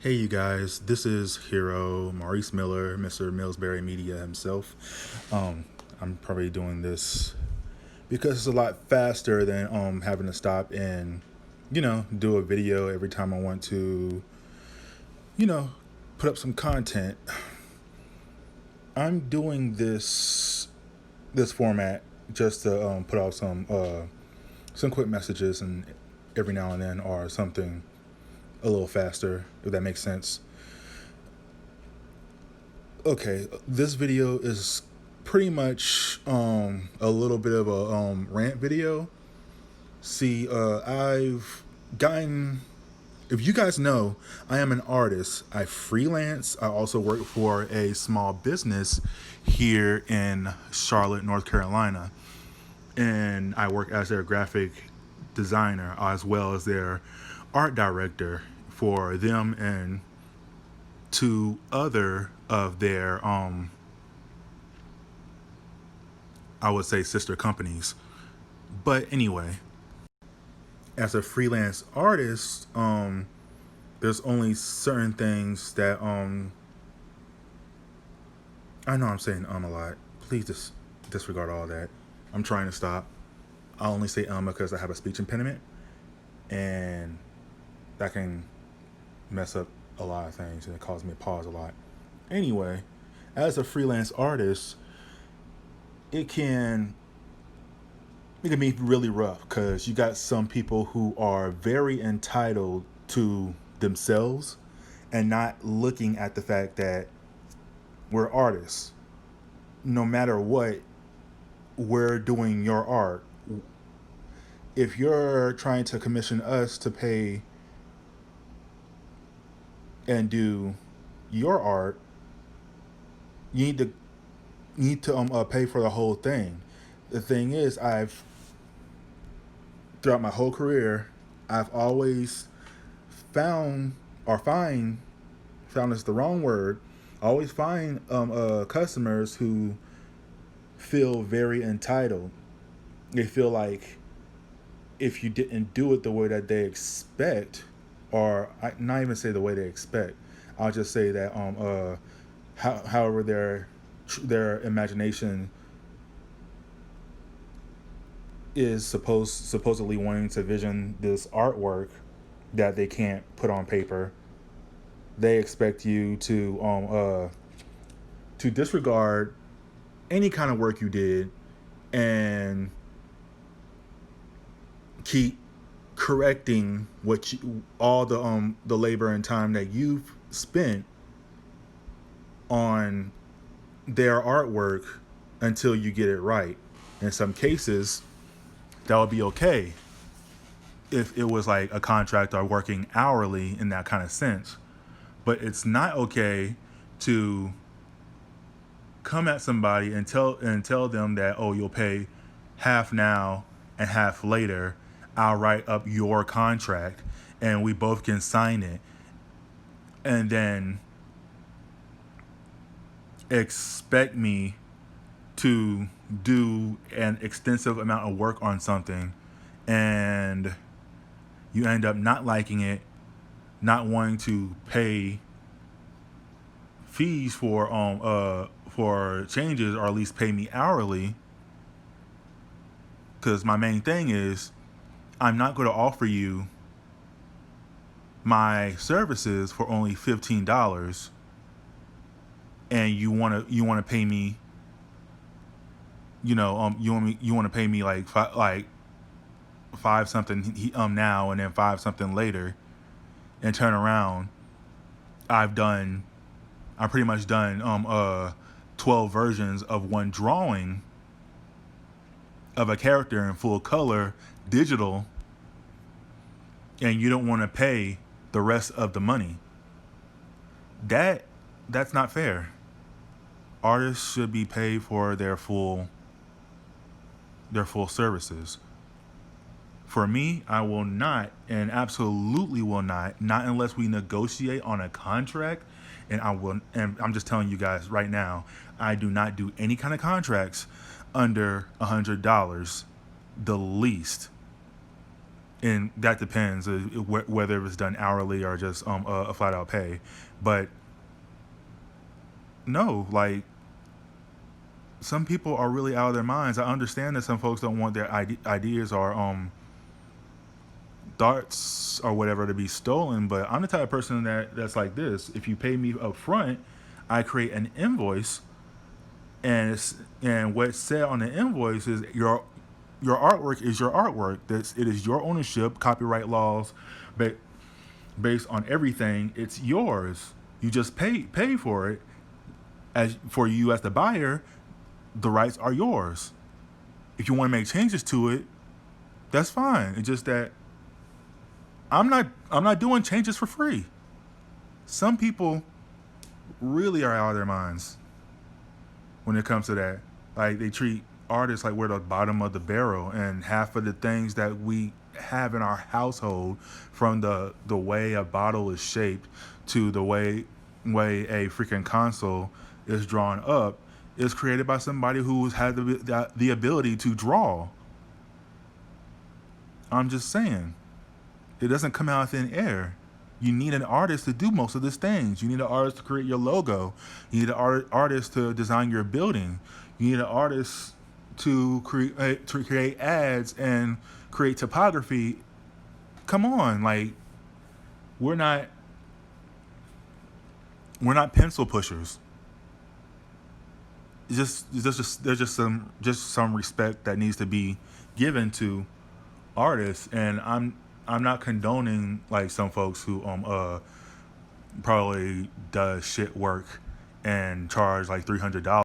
Hey, you guys, this is Hero Maurice Miller, Mr. Millsbury Media himself. I'm probably doing this because it's a lot faster than having to stop and, do a video every time I want to, you know, put up some content. I'm doing this format just to put out some quick messages and every now and then or something a little faster, if that makes sense. Okay, this video is pretty much a little bit of a rant video. See, I've gotten, if you guys know, I am an artist. I freelance. I also work for a small business here in Charlotte, North Carolina. And I work as their graphic designer as well as their art director for them and two other of their I would say sister companies. But anyway, as a freelance artist, there's only certain things that I know I'm saying a lot. Please just disregard all that. I'm trying to stop. I only say because I have a speech impediment, and that can mess up a lot of things and it causes me to pause a lot. Anyway, as a freelance artist, it can it can be really rough because you got some people who are very entitled to themselves and not looking at the fact that we're artists. No matter what, we're doing your art. If you're trying to commission us to pay and do your art, you need to pay for the whole thing. The thing is, I've throughout my whole career, I've always found or find found is the wrong word. I always find customers who feel very entitled. They feel like if you didn't do it the way that they expect, or not even say the way they expect, I'll just say that however their imagination is supposedly wanting to vision this artwork that they can't put on paper. They expect you to disregard any kind of work you did and keep correcting all the labor and time that you've spent on their artwork until you get it right. In some cases, that would be okay if it was like a contract or working hourly in that kind of sense. But it's not okay to come at somebody and tell them that, oh, you'll pay half now and half later. I'll write up your contract and we both can sign it, and then expect me to do an extensive amount of work on something and you end up not liking it, not wanting to pay fees for changes, or at least pay me hourly. Because my main thing is, I'm not going to offer you my services for only $15, and you want to pay me, you want to pay me like five something now and then five something later, and turn around. I've pretty much done 12 versions of one drawing of a character in full color, digital, and you don't want to pay the rest of the money. That's not fair. Artists should be paid for their full services. For me, I will not, and absolutely will not unless we negotiate on a contract. And I'm just telling you guys right now, I do not do any kind of contracts under $100, the least. and that depends whether it's done hourly or just a flat out pay. But no, like some people are really out of their minds. I understand that some folks don't want their ideas or thoughts or whatever to be stolen, but I'm the type of person that's like this. If you pay me up front, I create an invoice, and what's said on the invoice is your artwork is your artwork. It is your ownership, copyright laws, but based on everything, it's yours. You just pay for it. As for you as the buyer, the rights are yours. If you want to make changes to it, that's fine. It's just that I'm not doing changes for free. Some people really are out of their minds when it comes to that. Like they treat artists like we're the bottom of the barrel, and half of the things that we have in our household, from the way a bottle is shaped to the way a freaking console is drawn up, is created by somebody who's had the ability to draw. I'm just saying, it doesn't come out of thin air. You need an artist to do most of these things. You need an artist to create your logo. You need an artist to design your building. You need an artist to create ads and create typography. Come on, like we're not pencil pushers. There's just some respect that needs to be given to artists, and I'm not condoning like some folks who probably does shit work and charge like $300